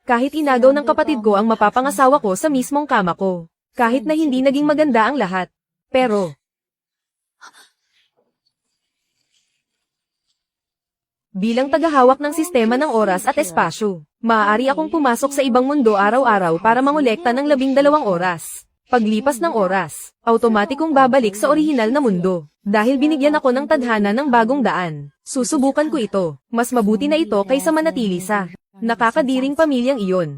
Kahit inagaw ng kapatid ko ang mapapangasawa ko sa mismong kama ko. Kahit na hindi naging maganda ang lahat. Pero, bilang tagahawak ng sistema ng oras at espasyo, maaari akong pumasok sa ibang mundo araw-araw para mangolekta ng 12 oras. Paglipas ng oras, automatikong babalik sa orihinal na mundo. Dahil binigyan ako ng tadhana ng bagong daan, susubukan ko ito. Mas mabuti na ito kaysa manatili sa nakakadiring pamilyang iyon.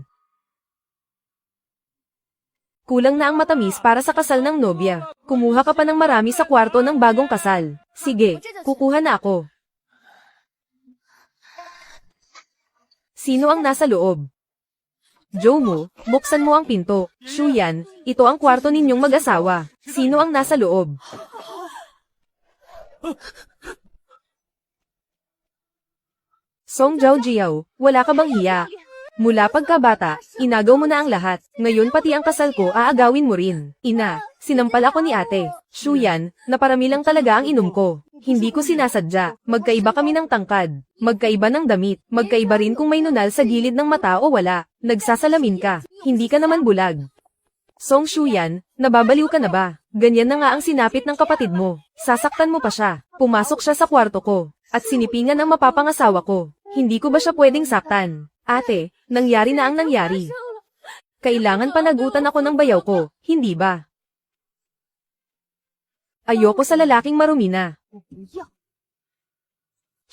Kulang na ang matamis para sa kasal ng nobya. Kumuha ka pa ng marami sa kwarto ng bagong kasal. Sige, kukuha na ako. Sino ang nasa loob? Jomo, buksan mo ang pinto. Shuyan, ito ang kwarto ninyong mag-asawa. Sino ang nasa loob? Song Zhaojiao, wala ka bang hiya? Mula pagkabata, inagaw mo na ang lahat. Ngayon pati ang kasal ko aagawin mo rin. Ina, sinampal ako ni ate. Shuyan, naparami lang talaga ang inom ko. Hindi ko sinasadya. Magkaiba kami ng tangkad. Magkaiba ng damit. Magkaiba rin kung may nunal sa gilid ng mata o wala. Nagsasalamin ka. Hindi ka naman bulag. Song Shuyan, nababaliw ka na ba? Ganyan na nga ang sinapit ng kapatid mo. Sasaktan mo pa siya. Pumasok siya sa kwarto ko. At sinipingan ang mapapangasawa ko. Hindi ko ba siya pwedeng saktan? Ate, nangyari na ang nangyari. Kailangan panagutan ako ng bayaw ko, hindi ba? Ayoko sa lalaking marumi na.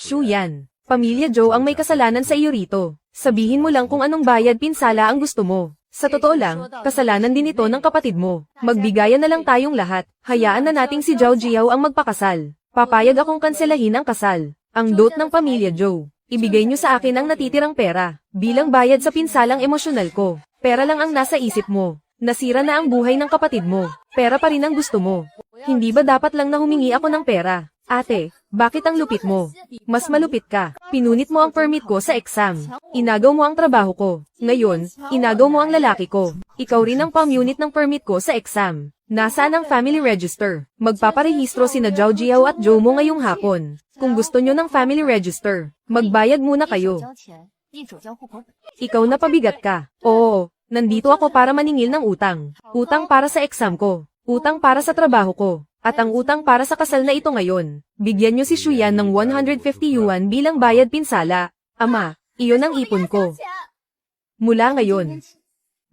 Shuyan, Pamilya Joe ang may kasalanan sa iyo rito. Sabihin mo lang kung anong bayad pinsala ang gusto mo. Sa totoo lang, kasalanan din ito ng kapatid mo. Magbigayan na lang tayong lahat. Hayaan na nating si Zhao Jiao ang magpakasal. Papayag akong kanselahin ang kasal. Ang dot ng Pamilya Joe. Ibigay niyo sa akin ang natitirang pera. Bilang bayad sa pinsalang emosyonal ko. Pera lang ang nasa isip mo. Nasira na ang buhay ng kapatid mo. Pera pa rin ang gusto mo. Hindi ba dapat lang na humingi ako ng pera? Ate, bakit ang lupit mo? Mas malupit ka. Pinunit mo ang permit ko sa exam. Inagaw mo ang trabaho ko. Ngayon, inagaw mo ang lalaki ko. Ikaw rin ang pamunit ng permit ko sa exam. Nasaan ang family register? Magpaparehistro sina Zhao Jiao at Joe mo ngayong hapon. Kung gusto nyo ng family register, magbayad muna kayo. Ikaw na pabigat ka. Oo, nandito ako para maningil ng utang. Utang para sa exam ko. Utang para sa trabaho ko. At ang utang para sa kasal na ito ngayon. Bigyan nyo si Shuyan ng 150 yuan bilang bayad pinsala. Ama, iyon ang ipon ko. Mula ngayon,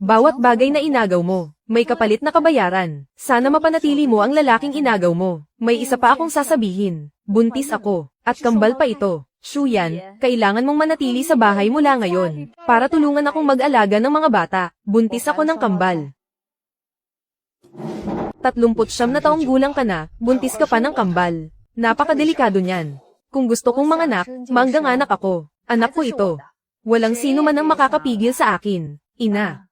bawat bagay na inagaw mo, may kapalit na kabayaran. Sana mapanatili mo ang lalaking inagaw mo. May isa pa akong sasabihin. Buntis ako, at kambal pa ito. Shuyan, kailangan mong manatili sa bahay mula ngayon, para tulungan akong mag-alaga ng mga bata. Buntis ako ng kambal. 39 na taong gulang ka na, buntis ka pa ng kambal. Napakadelikado niyan. Kung gusto kong manganak, manggang anak ako. Anak ko ito. Walang sino man ang makakapigil sa akin. Ina.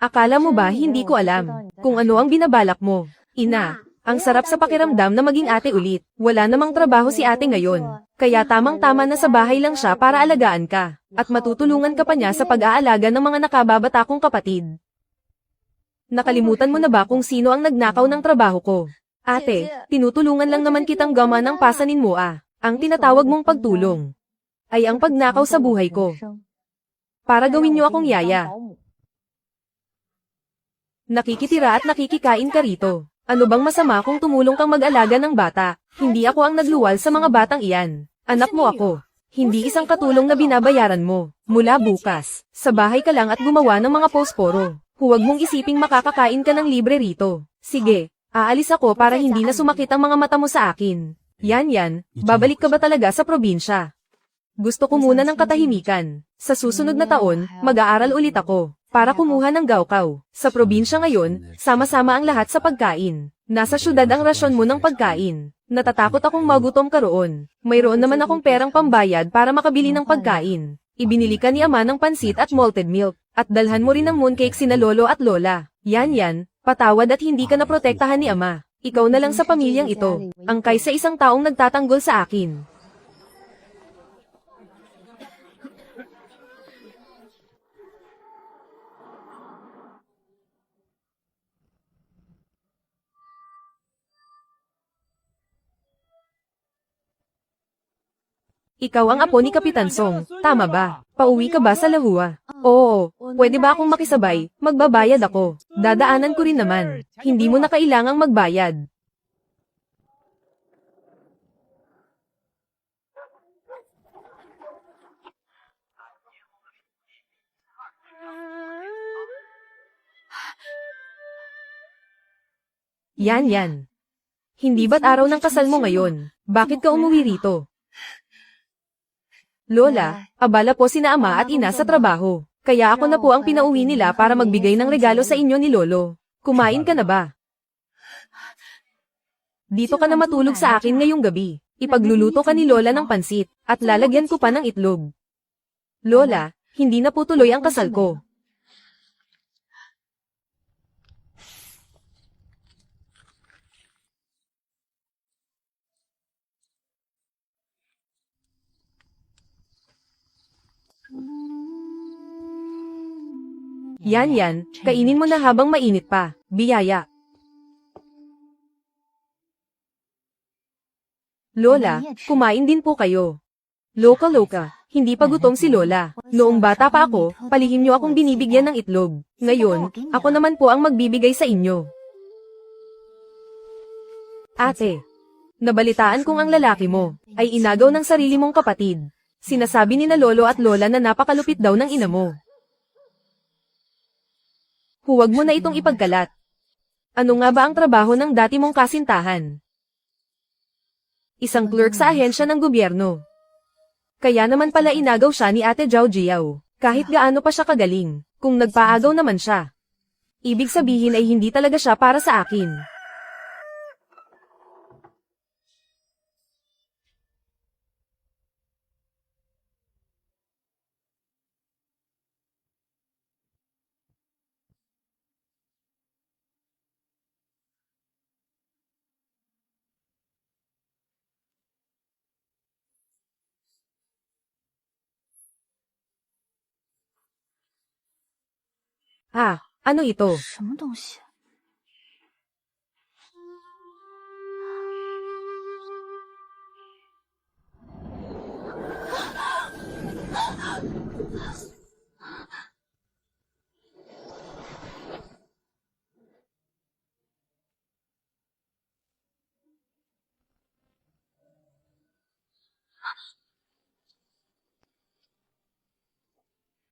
Akala mo ba hindi ko alam kung ano ang binabalak mo? Ina, ang sarap sa pakiramdam na maging ate ulit. Wala namang trabaho si ate ngayon. Kaya tamang-tama na sa bahay lang siya para alagaan ka. At matutulungan ka pa niya sa pag-aalaga ng mga nakababata kong kapatid. Nakalimutan mo na ba kung sino ang nagnakaw ng trabaho ko? Ate, tinutulungan lang naman kitang gama ng pasanin mo ah. Ang tinatawag mong pagtulong ay ang pagnakaw sa buhay ko. Para gawin niyo akong yaya. Nakikitira at nakikikain ka rito. Ano bang masama kung tumulong kang mag-alaga ng bata? Hindi ako ang nagluwal sa mga batang iyan. Anak mo ako. Hindi isang katulong na binabayaran mo. Mula bukas, sa bahay ka lang at gumawa ng mga posporo. Huwag mong isiping makakakain ka ng libre rito. Sige, aalis ako para hindi na sumakit ang mga mata mo sa akin. Yan, babalik ka ba talaga sa probinsya? Gusto ko muna ng katahimikan. Sa susunod na taon, mag-aaral ulit ako, para kumuha ng gawkaw. Sa probinsya ngayon, sama-sama ang lahat sa pagkain. Nasa syudad ang rasyon mo ng pagkain. Natatakot akong magutom ka roon. Mayroon naman akong perang pambayad para makabili ng pagkain. Ibinili ka ni ama ng pansit at malted milk. At dalhan mo rin ng mooncake sina lolo at lola. Yan, patawad at hindi ka naprotektahan ni ama. Ikaw na lang sa pamilyang ito, ang kaysa isang taong nagtatanggol sa akin. Ikaw ang apo ni Kapitan Song, tama ba? Pauwi ka ba sa Lahua? Oo, pwede ba akong makisabay? Magbabayad ako. Dadaanan ko rin naman. Hindi mo na kailangang magbayad. Yan. Hindi ba't araw ng kasal mo ngayon? Bakit ka umuwi rito? Lola, abala po sina ama at ina sa trabaho. Kaya ako na po ang pinauwi nila para magbigay ng regalo sa inyo ni Lolo. Kumain ka na ba? Dito ka na matulog sa akin ngayong gabi. Ipagluluto ka ni Lola ng pansit, at lalagyan ko pa ng itlog. Lola, hindi na po tuloy ang kasal ko. Yan, kainin mo na habang mainit pa. Biyaya. Lola, kumain din po kayo. Loka, hindi pa gutom si Lola. Noong bata pa ako, palihim niyo akong binibigyan ng itlog. Ngayon, ako naman po ang magbibigay sa inyo. Ate, nabalitaan kong ang lalaki mo ay inagaw ng sarili mong kapatid. Sinasabi ni na Lolo at Lola na napakalupit daw ng ina mo. Huwag mo na itong ipagkalat. Ano nga ba ang trabaho ng dati mong kasintahan? Isang clerk sa ahensya ng gobyerno. Kaya naman pala inagaw siya ni Ate Zhao Jiao, kahit gaano pa siya kagaling, kung nagpaagaw naman siya. Ibig sabihin ay hindi talaga siya para sa akin. Ano ito? 什么东西？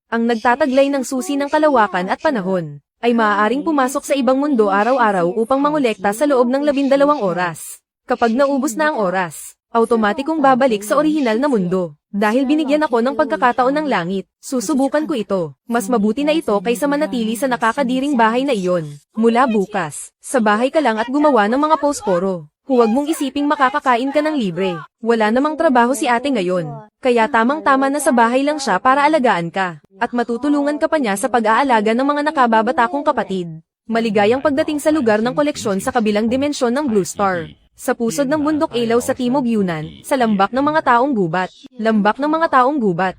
Ang nagtataglay ng susi ng kalawakan at panahon, ay maaaring pumasok sa ibang mundo araw-araw upang mangolekta sa loob ng 12 oras. Kapag naubos na ang oras, automatikong babalik sa orihinal na mundo. Dahil binigyan ako ng pagkakataon ng langit, susubukan ko ito. Mas mabuti na ito kaysa manatili sa nakakadiring bahay na iyon. Mula bukas, sa bahay ka lang at gumawa ng mga posporo. Huwag mong isiping makakakain ka ng libre. Wala namang trabaho si ate ngayon. Kaya tamang-tama na sa bahay lang siya para alagaan ka. At matutulungan ka pa niya sa pag-aalaga ng mga nakababata kong kapatid. Maligayang pagdating sa lugar ng koleksyon sa kabilang dimensyon ng Blue Star. Sa pusod ng bundok ilaw sa Timog Yunnan, sa lambak ng mga taong gubat. Lambak ng mga taong gubat.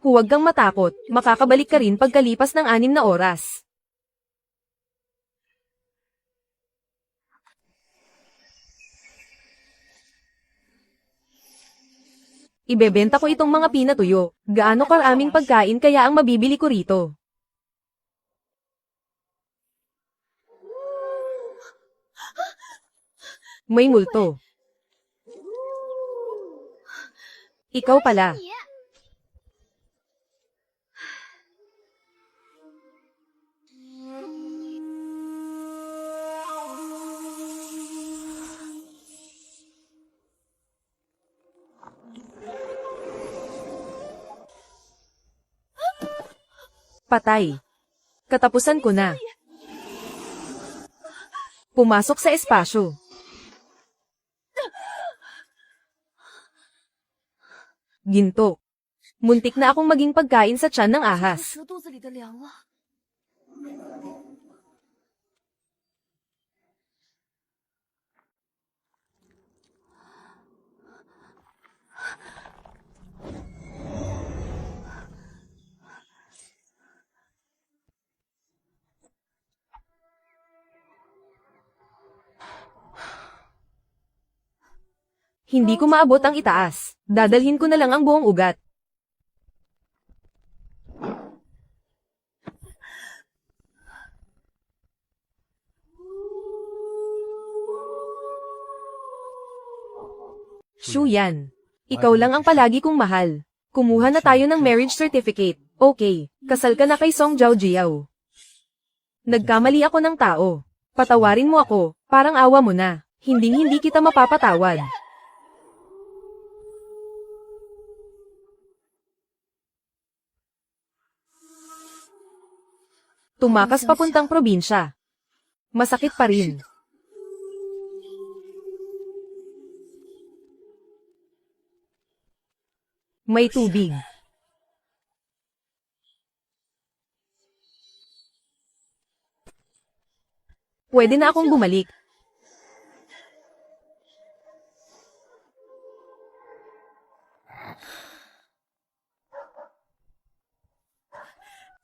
Huwag kang matakot, makakabalik ka rin pagkalipas ng 6 na oras. Ibebenta ko itong mga pinatuyo. Gaano karaming pagkain kaya ang mabibili ko rito? May multo. Ikaw pala. Patay. Katapusan ko na. Pumasok sa espasyo. Ginto. Muntik na akong maging pagkain sa tiyan ng ahas. 蛇肚子里的粮了。Hindi ko maabot ang itaas. Dadalhin ko na lang ang buong ugat. Shuyan. Ikaw lang ang palagi kong mahal. Kumuha na tayo ng marriage certificate. Okay, kasal ka na kay Song Jiao. Nagkamali ako ng tao. Patawarin mo ako, parang awa mo na. Hinding-hindi kita mapapatawad. Tumakas papuntang probinsya. Masakit pa rin. May tubig. Pwede na akong bumalik.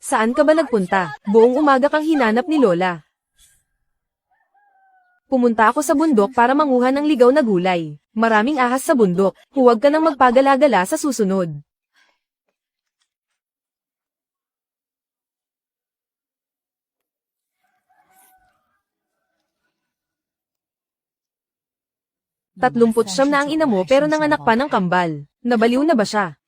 Saan ka ba nagpunta? Buong umaga kang hinanap ni Lola. Pumunta ako sa bundok para manguha ng ligaw na gulay. Maraming ahas sa bundok. Huwag ka nang magpagala-gala sa susunod. Tatlumputsyam na ang ina mo pero nanganak pa ng kambal. Nabaliw na ba siya?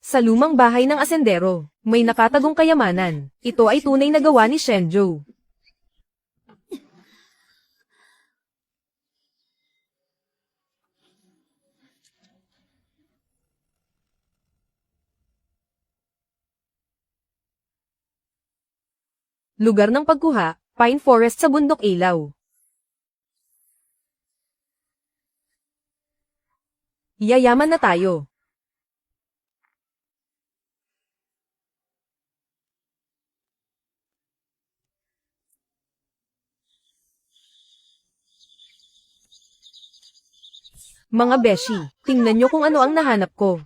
Sa lumang bahay ng asendero, may nakatagong kayamanan. Ito ay tunay na gawa ni Shenzhou. Lugar ng pagkuha, pine forest sa bundok ilaw. Yayaman na tayo. Mga beshi, tingnan nyo kung ano ang nahanap ko.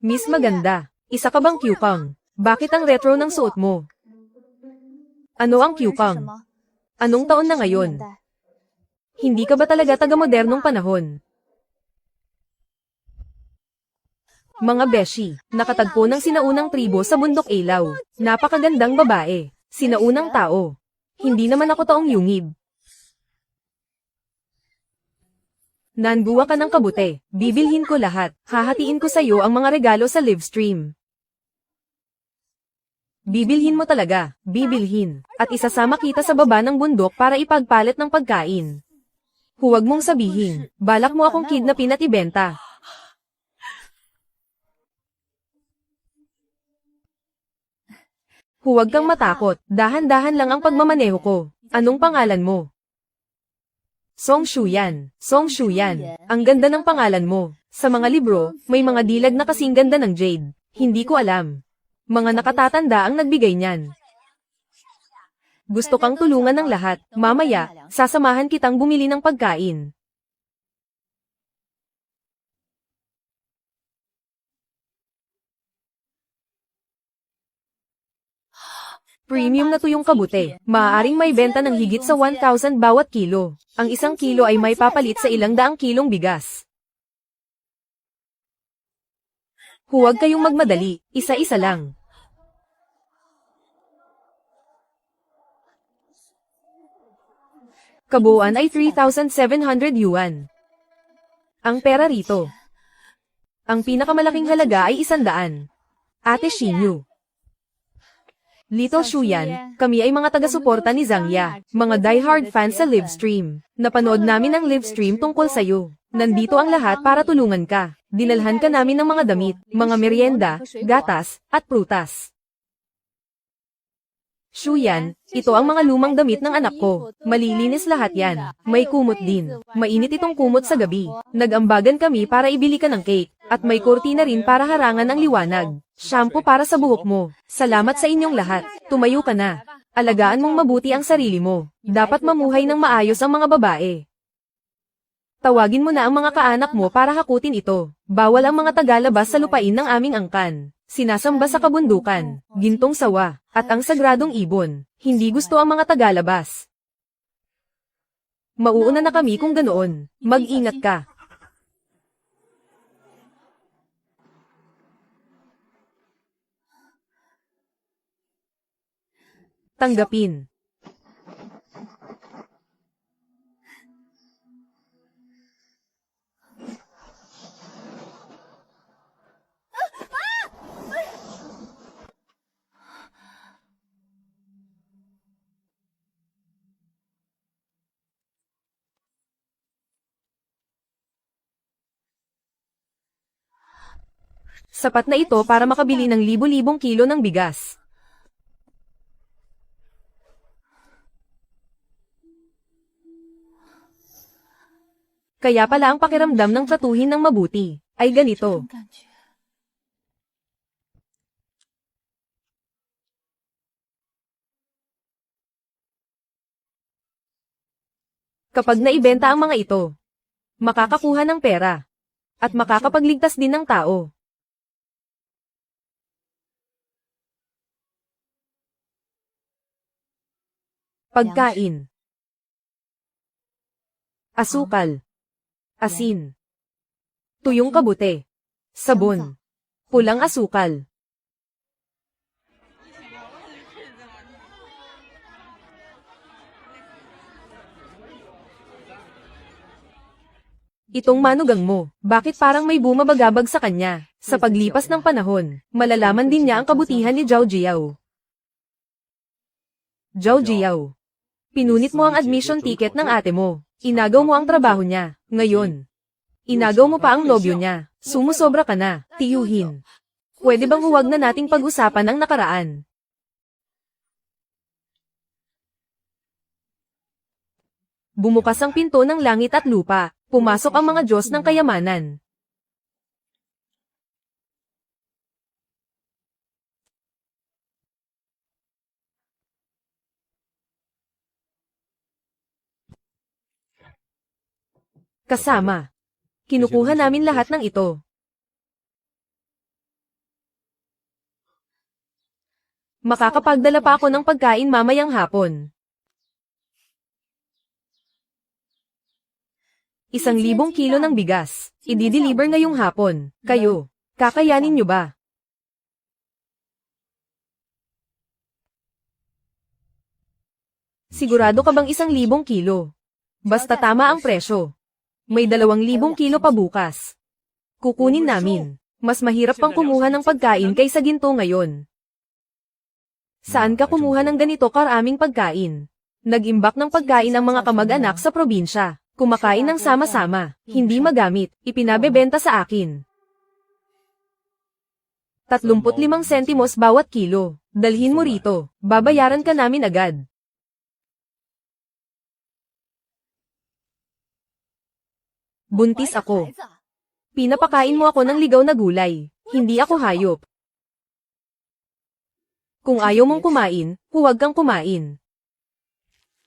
Miss Maganda, isa ka bang Kyukang? Bakit ang retro ng suot mo? Ano ang Kyukang? Anong taon na ngayon? Hindi ka ba talaga taga-modernong panahon? Mga beshi, nakatagpo ng sinaunang tribo sa bundok ilaw. Napakagandang babae. Sinaunang tao. Hindi naman ako taong yungib. Nanbuwa ka ng kabute. Bibilhin ko lahat. Hahatiin ko sa'yo ang mga regalo sa livestream. Bibilhin mo talaga. Bibilhin. At isasama kita sa baba ng bundok para ipagpalit ng pagkain. Huwag mong sabihin. Balak mo akong kidnapin at ibenta. Huwag kang matakot, dahan-dahan lang ang pagmamaneho ko. Anong pangalan mo? Song Shuyan. Song Shuyan. Ang ganda ng pangalan mo. Sa mga libro, may mga dilag na kasing ganda ng jade. Hindi ko alam. Mga nakatatanda ang nagbigay niyan. Gusto kang tulungan ng lahat. Mamaya, sasamahan kitang bumili ng pagkain. Premium na tuyong kabute. Maaaring may benta ng higit sa 1,000 bawat kilo. Ang isang kilo ay may papalit sa ilang daang kilong bigas. Huwag kayong magmadali, isa-isa lang. Kabuuan ay 3,700 yuan. Ang pera rito. Ang pinakamalaking halaga ay 100. Ate Shinyu. Little Shuyan, kami ay mga taga-suporta ni Zhangya, mga die-hard fans sa live stream. Napanood namin ang live stream tungkol sa'yo. Nandito ang lahat para tulungan ka. Dinalhan ka namin ng mga damit, mga merienda, gatas, at prutas. Shuyan, ito ang mga lumang damit ng anak ko. Malilinis lahat yan. May kumot din. Mainit itong kumot sa gabi. Nag-ambagan kami para ibili ka ng cake. At may kurtina rin para harangan ang liwanag. Shampoo para sa buhok mo. Salamat sa inyong lahat. Tumayo ka na. Alagaan mong mabuti ang sarili mo. Dapat mamuhay ng maayos ang mga babae. Tawagin mo na ang mga kaanak mo para hakutin ito. Bawal ang mga tagalabas sa lupain ng aming angkan. Sinasamba sa kabundukan, gintong sawa, at ang sagradong ibon. Hindi gusto ang mga tagalabas. Mauuna na kami kung ganoon. Mag-ingat ka. Tanggapin. Sapat na ito para makabili ng libo-libong kilo ng bigas. Kaya pala ang pakiramdam ng tratuhin ng mabuti ay ganito. Kapag naibenta ang mga ito, makakakuha ng pera at makakapagligtas din ng tao. Pagkain. Asukal. Asin. Tuyong kabute. Sabon. Pulang asukal. Itong manugang mo, bakit parang may bumabagabag sa kanya? Sa paglipas ng panahon, malalaman din niya ang kabutihan ni Zhao Jiao. Zhao Jiao. Pinunit mo ang admission ticket ng ate mo. Inagaw mo ang trabaho niya. Ngayon, inagaw mo pa ang nobyo niya. Sumusobra ka na, tiyuhin. Pwede bang huwag na nating pag-usapan ang nakaraan? Bumukas ang pinto ng langit at lupa. Pumasok ang mga Diyos ng kayamanan. Kasama. Kinukuha namin lahat ng ito. Makakapagdala pa ako ng pagkain mamayang hapon. 1,000 kilo ng bigas. I-deliver ngayong hapon. Kayo, kakayanin nyo ba? Sigurado ka bang 1,000 kilo? Basta tama ang presyo. May 2,000 kilo pa bukas. Kukunin namin. Mas mahirap pang kumuha ng pagkain kaysa ginto ngayon. Saan ka kumuha ng ganito karaming pagkain? Nag-imbak ng pagkain ang mga kamag-anak sa probinsya. Kumakain ng sama-sama, hindi magamit, ipinabebenta sa akin. 35 sentimos bawat kilo. Dalhin mo rito, babayaran ka namin agad. Buntis ako. Pinapakain mo ako ng ligaw na gulay. Hindi ako hayop. Kung ayaw mong kumain, huwag kang kumain.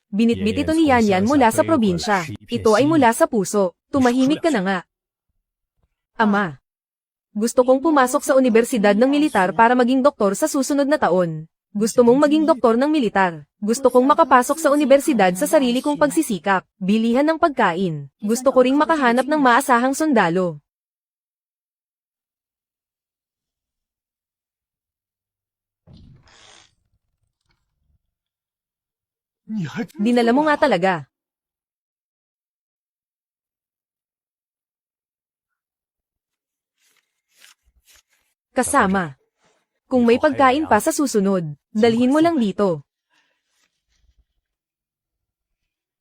Binitbit ito ni Yan Yan mula sa probinsya. Ito ay mula sa puso. Tumahimik ka na nga. Ama. Gusto kong pumasok sa universidad ng militar para maging doktor sa susunod na taon. Gusto mong maging doktor ng militar. Gusto kong makapasok sa universidad sa sarili kong pagsisikap. Bilihan ng pagkain. Gusto ko ring makahanap ng maasahang sundalo. Dinala mo nga talaga. Kasama. Kung may pagkain pa sa susunod, dalhin mo lang dito.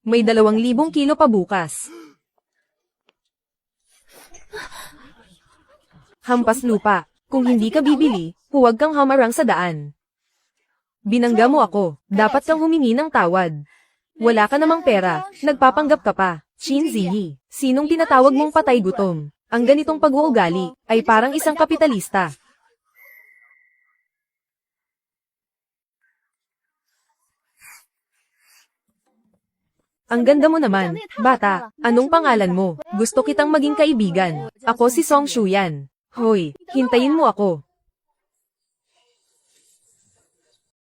May 2,000 kilo pa bukas. Hampas lupa. Kung hindi ka bibili, huwag kang hamarang sa daan. Binangga mo ako, dapat kang humingi ng tawad. Wala ka namang pera, nagpapanggap ka pa. Shin Ziyi, sinong tinatawag mong patay gutom? Ang ganitong pag-uugali, ay parang isang kapitalista. Ang ganda mo naman, bata. Anong pangalan mo? Gusto kitang maging kaibigan. Ako si Song Shuyan. Hoy, hintayin mo ako.